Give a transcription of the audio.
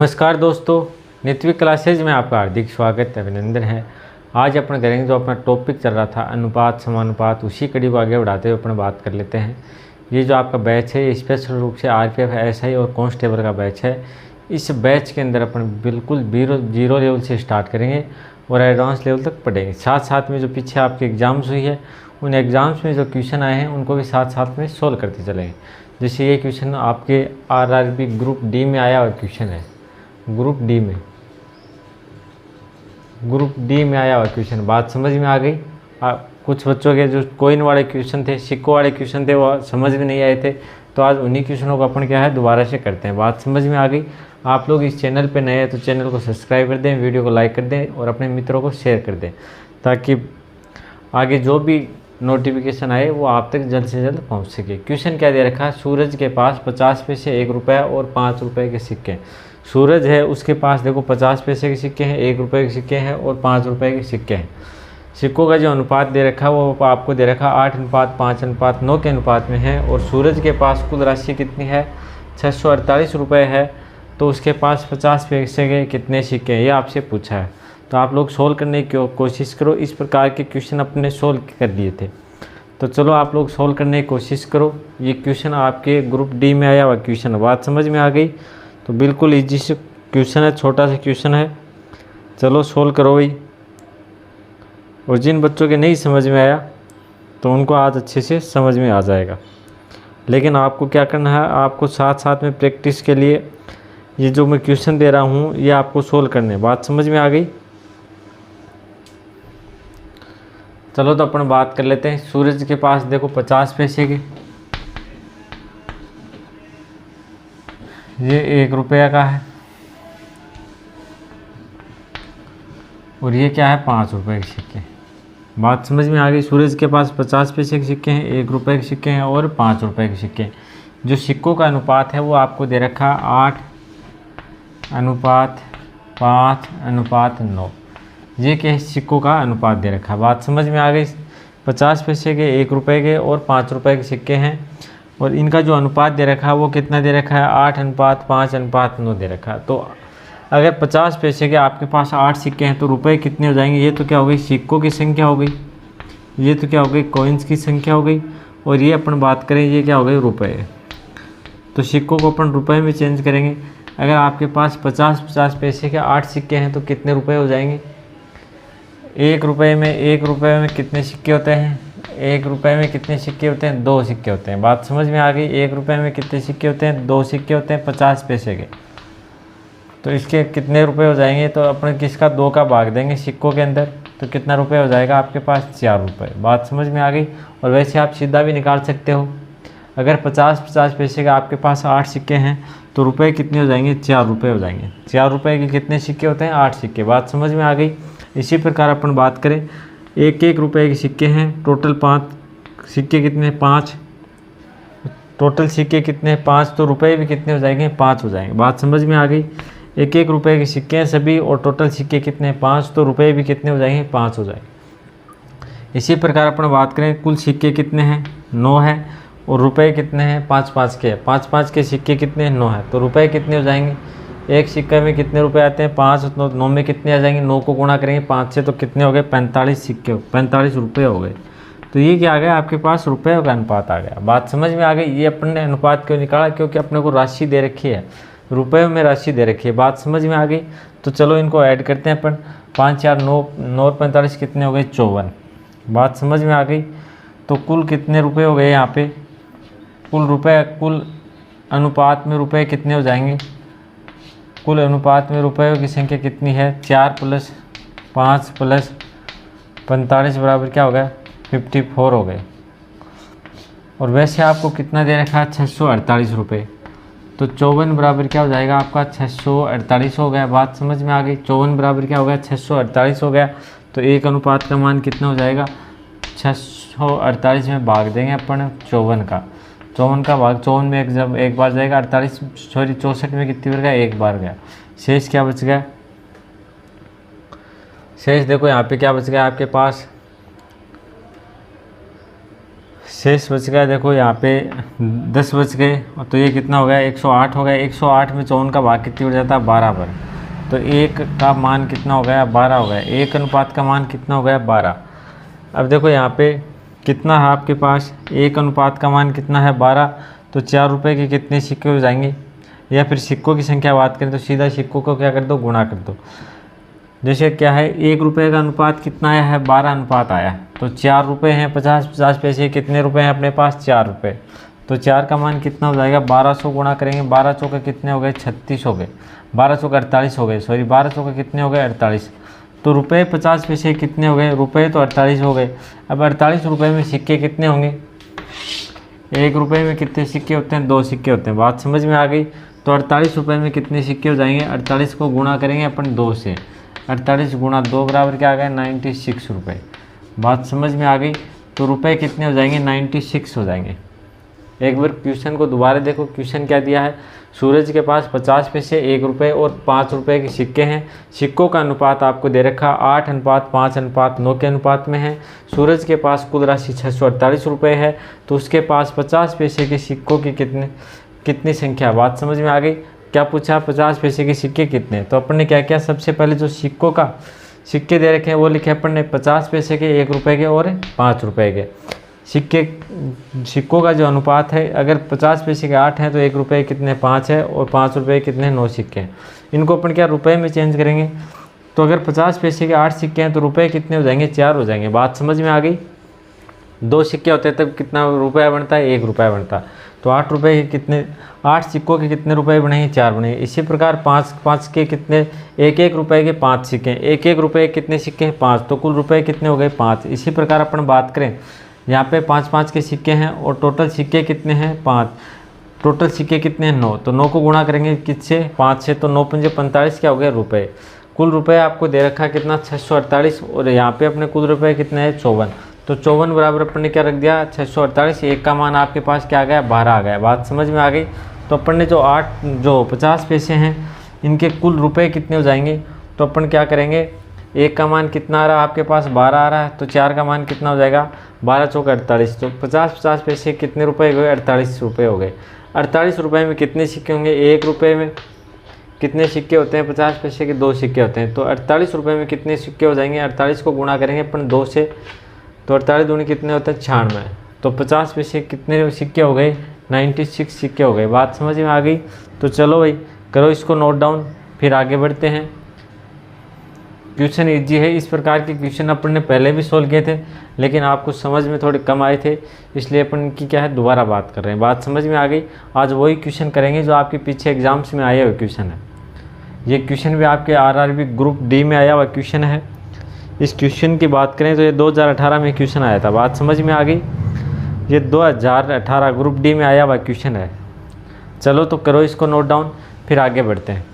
नमस्कार दोस्तों, नित्य क्लासेज में आपका हार्दिक स्वागत है, अभिनंदन है। आज अपन करेंगे जो अपना टॉपिक चल रहा था अनुपात समानुपात, उसी कड़ी को आगे बढ़ाते हुए अपन बात कर लेते हैं। ये जो आपका बैच है ये स्पेशल रूप से आरपीएफ, एसआई और कांस्टेबल का बैच है। इस बैच के अंदर अपन बिल्कुल जीरो लेवल से स्टार्ट करेंगे और एडवांस लेवल तक पढ़ेंगे। साथ साथ में जो पीछे आपके एग्ज़ाम्स हुई है उन एग्ज़ाम्स में जो क्वेश्चन आए हैं उनको भी साथ साथ में सोल्व करते चलेंगे। जैसे ये क्वेश्चन आपके आरआरबी ग्रुप डी में आया हुआ क्वेश्चन है, ग्रुप डी में आया हुआ क्वेश्चन। बात समझ में आ गई? कुछ बच्चों के जो कोइन वाले क्वेश्चन थे, सिक्कों वाले क्वेश्चन थे, वो समझ में नहीं आए थे, तो आज उन्हीं क्वेश्चनों को अपन क्या है दोबारा से करते हैं। बात समझ में आ गई? आप लोग इस चैनल पे नए हैं तो चैनल को सब्सक्राइब कर दें, वीडियो को लाइक कर दें और अपने मित्रों को शेयर कर दें, ताकि आगे जो भी नोटिफिकेशन आए वो आप तक जल्द से जल्द पहुँच सके। क्वेश्चन क्या दे रखा है? सूरज के पास 50 पैसे, 1 रुपया और 5 रुपये के सिक्के। सूरज है, उसके पास देखो 50 पैसे के सिक्के हैं, 1 रुपये के सिक्के हैं और 5 रुपये के सिक्के हैं। सिक्कों का जो अनुपात दे रखा है वो आपको दे रखा 8:5:9 के अनुपात में है। और सूरज के पास कुल राशि कितनी है? 648 रुपये है। तो उसके पास 50 पैसे के कितने सिक्के हैं, ये आपसे पूछा है। तो आप लोग सोल्व करने की कोशिश करो। इस प्रकार के क्वेश्चन अपने सोल्व कर दिए थे, तो चलो आप लोग सोल्व करने की कोशिश करो। ये क्वेश्चन आपके ग्रुप डी में आया हुआ क्वेश्चन है। बात समझ में आ गई? तो बिल्कुल इजी से क्वेश्चन है, छोटा सा क्वेश्चन है। चलो सोल्व करो भाई। और जिन बच्चों के नहीं समझ में आया तो उनको आज अच्छे से समझ में आ जाएगा। लेकिन आपको क्या करना है, आपको साथ साथ में प्रैक्टिस के लिए ये जो मैं क्वेश्चन दे रहा हूँ ये आपको सोल्व करने हैं। बात समझ में आ गई? चलो तो अपन बात कर लेते हैं। सूरज के पास देखो 50 पैसे के, ये 1 रुपया का है और ये क्या है 5 रुपये के सिक्के। बात समझ में आ गई? सूरज के पास 50 पैसे के सिक्के हैं, 1 रुपये के सिक्के हैं और 5 रुपये के सिक्के। जो सिक्कों का अनुपात है वो आपको दे रखा 8:5:9। ये क्या सिक्कों का अनुपात दे रखा है। बात समझ में आ गई? 50 पैसे के, 1 रुपये के और 5 रुपये के सिक्के हैं और इनका जो अनुपात दे रखा है वो कितना दे रखा है? 8:5:9 दे रखा है। तो अगर 50 पैसे के आपके पास 8 सिक्के हैं तो रुपए कितने हो जाएंगे? ये तो क्या हो गई सिक्कों की संख्या हो गई, ये तो क्या हो गई कॉइन्स की संख्या हो गई, और ये अपन बात करें ये क्या हो गई रुपए। तो सिक्कों को अपन रुपए में चेंज करेंगे। अगर आपके पास 50 पैसे के 8 सिक्के हैं तो कितने रुपये हो जाएंगे? 1 रुपये में कितने सिक्के होते हैं? 1 रुपये में कितने सिक्के होते हैं? 2 सिक्के होते हैं। बात समझ में आ गई? 1 रुपये में कितने सिक्के होते हैं? 2 सिक्के होते हैं 50 पैसे के। तो इसके कितने रुपए हो जाएंगे? तो अपन किसका 2 का भाग देंगे सिक्कों के अंदर, तो कितना रुपए हो जाएगा आपके पास? 4 रुपये। बात समझ में आ गई? और वैसे आप सीधा भी निकाल सकते हो। अगर 50 पैसे का आपके पास 8 सिक्के हैं तो रुपए कितने हो जाएंगे? 4 रुपये हो जाएंगे। 4 रुपये के कितने सिक्के होते हैं? 8 सिक्के। बात समझ में आ गई? इसी प्रकार अपन बात करें 1 रुपये के सिक्के हैं, टोटल 5 सिक्के कितने? 5। टोटल सिक्के कितने? 5। तो रुपये भी कितने हो जाएंगे? 5 हो जाएंगे। बात समझ में आ गई? 1 रुपये के सिक्के हैं सभी और टोटल सिक्के कितने? 5। तो रुपये भी कितने हो जाएंगे? 5 हो जाएंगे। इसी प्रकार अपन बात करें कुल सिक्के कितने हैं? 9 है और रुपये कितने हैं? 5-5 के। 5-5 के सिक्के कितने? 9 है। तो रुपये कितने हो जाएंगे? एक सिक्के में कितने रुपए आते हैं? 5। 9 में कितने आ जाएंगे? 9 को गुणा करेंगे 5 से तो कितने हो गए? 45 सिक्के, 45 रुपये हो गए। तो ये क्या आ गया आपके पास? रुपये का अनुपात आ गया। बात समझ में आ गई? ये अपन ने अनुपात क्यों निकाला? क्योंकि अपने को राशि दे रखी है, रुपये में राशि दे रखी है। बात समझ में आ गई? तो चलो इनको ऐड करते हैं अपन। 5 4 9 9 और 45 कितने हो गए? 54। बात समझ में आ गई? तो कुल कितने रुपये हो गए यहाँ पे? कुल अनुपात में रुपये कितने हो जाएंगे? कुल अनुपात में रुपयों की संख्या कितनी है? 4 + 5 + 45 बराबर क्या हो गया? 54 हो गए। और वैसे आपको कितना दे रखा है? 648 रुपये। तो 54 बराबर क्या हो जाएगा आपका? 648 हो गया। बात समझ में आ गई? 54 बराबर क्या हो गया? 648 हो गया। तो एक अनुपात का मान कितना हो जाएगा? 648 में भाग देंगे अपन 54 का। 54 का भाग 54 में जब एक बार जाएगा 64 में कितनी बार गया? एक बार गया। शेष क्या बच गया? शेष देखो यहाँ पे क्या बच गया आपके पास? शेष बच गया, देखो यहाँ पे 10 बच गए, तो ये कितना हो गया 108 हो गया। 108 में 54 का भाग कितनी हो जाता है 12 पर, तो 1 का मान कितना हो गया 12 हो गया। 1 अनुपात का मान कितना हो गया 12। अब देखो यहाँ पे कितना है आपके पास, 1 अनुपात का मान कितना है 12, तो 4 रुपये के कितने सिक्के हो जाएंगे, या फिर सिक्कों की संख्या बात करें तो सीधा सिक्कों को क्या कर दो गुणा कर दो। जैसे क्या है 1 रुपये का अनुपात कितना आया है 12 अनुपात आया है, तो 4 रुपये हैं 50 पैसे, कितने रुपए हैं अपने पास 4 रुपये, तो 4 का मान कितना हो जाएगा 1200 गुणा करेंगे। 1200 के कितने हो गए 36 हो गए, 1200 का 48 हो गए, सॉरी 1200 के कितने हो गए 48, तो रुपये 50 पैसे कितने हो गए, रुपये तो 48 हो गए। अब 48 रुपये में सिक्के कितने होंगे, 1 रुपये में कितने सिक्के होते हैं 2 सिक्के होते हैं, बात समझ में आ गई। तो 48 रुपये में कितने सिक्के हो जाएंगे, 48 को गुणा करेंगे अपन 2 से, 48 गुणा 2 बराबर क्या आ गया 96 रुपये, बात समझ में आ गई। तो रुपए कितने हो जाएंगे 96 हो जाएंगे। एक बार क्वेश्चन को दोबारा देखो, क्वेश्चन क्या दिया है, सूरज के पास 50 पैसे 1 रुपये और 5 रुपये के सिक्के हैं। सिक्कों का अनुपात आपको दे रखा 8:5:9 के अनुपात में है। सूरज के पास कुल राशि 648 रुपये है, तो उसके पास 50 पैसे के सिक्कों की कितनी संख्या, बात समझ में आ गई। क्या पूछा 50 पैसे के सिक्के कितने, तो अपन ने क्या किया, सबसे पहले जो सिक्के दे रखे हैं वो लिखे अपन ने 50 पैसे के 1 रुपये के और 5 रुपये के सिक्कों का जो अनुपात है, अगर 50 पैसे के 8 हैं तो 1 रुपये कितने 5 है, और 5 रुपये कितने 9 सिक्के हैं। इनको अपन क्या रुपए में चेंज करेंगे, तो अगर 50 पैसे के 8 सिक्के हैं तो रुपए कितने हो जाएंगे 4 हो जाएंगे, बात समझ में आ गई। 2 सिक्के होते हैं तब कितना रुपया बनता है 1 रुपया बनता है, तो 8 रुपये के कितने 8 सिक्कों के कितने रुपए बनेंगे 4 बनेंगे। इसी प्रकार 5 के कितने 1 रुपये के 5 सिक्के, 1 रुपये कितने सिक्के हैं 5, तो कुल रुपए कितने हो गए 5। इसी प्रकार अपन बात करें यहाँ पे 5 के सिक्के हैं और टोटल सिक्के कितने हैं 5, टोटल सिक्के कितने हैं 9, तो 9 को गुणा करेंगे किससे 5 से, तो 9 पंजे 45 क्या हो गया रुपये। कुल रुपये आपको दे रखा कितना 648, और यहाँ पे अपने कुल रुपये कितने हैं 54, तो 54 बराबर अपन ने क्या रख दिया 648। 1 का मान आपके पास क्या आ गया 12 आ गया, बात समझ में आ गई। तो अपन ने जो 50 पैसे हैं इनके कुल रुपए कितने हो जाएंगे, तो अपन क्या करेंगे 1 का मान कितना आ रहा है आपके पास 12 आ रहा है, तो 4 का मान कितना हो जाएगा 12 चौक 48, तो 50 पैसे कितने रुपए हो गए 48 रुपये हो गए। 48 रुपये में कितने सिक्के होंगे, 1 रुपये में कितने सिक्के होते हैं 50 पैसे के 2 सिक्के होते हैं, तो 48 रुपये में कितने सिक्के हो जाएंगे, 48 को गुणा करेंगे अपन 2 से, तो 48 दूनी कितने होते हैं 96, तो 50 पैसे कितने सिक्के हो गए 96 सिक्के हो गए, बात समझ में आ गई। तो चलो भाई करो इसको नोट डाउन, फिर आगे बढ़ते हैं। क्वेश्चन इजी है, इस प्रकार के क्वेश्चन अपन ने पहले भी सोल्व किए थे, लेकिन आपको समझ में थोड़े कम आए थे, इसलिए अपन की क्या है दोबारा बात कर रहे हैं, बात समझ में आ गई। आज वही क्वेश्चन करेंगे जो आपके पीछे एग्जाम्स में आए हुए क्वेश्चन है। ये क्वेश्चन भी आपके आरआरबी ग्रुप डी में आया हुआ क्वेश्चन है। इस क्वेश्चन की बात करें तो ये 2018 में क्वेश्चन आया था, बात समझ में आ गई। ये 2018 ग्रुप डी में आया हुआ क्वेश्चन है। चलो तो करो इसको नोट डाउन, फिर आगे बढ़ते हैं।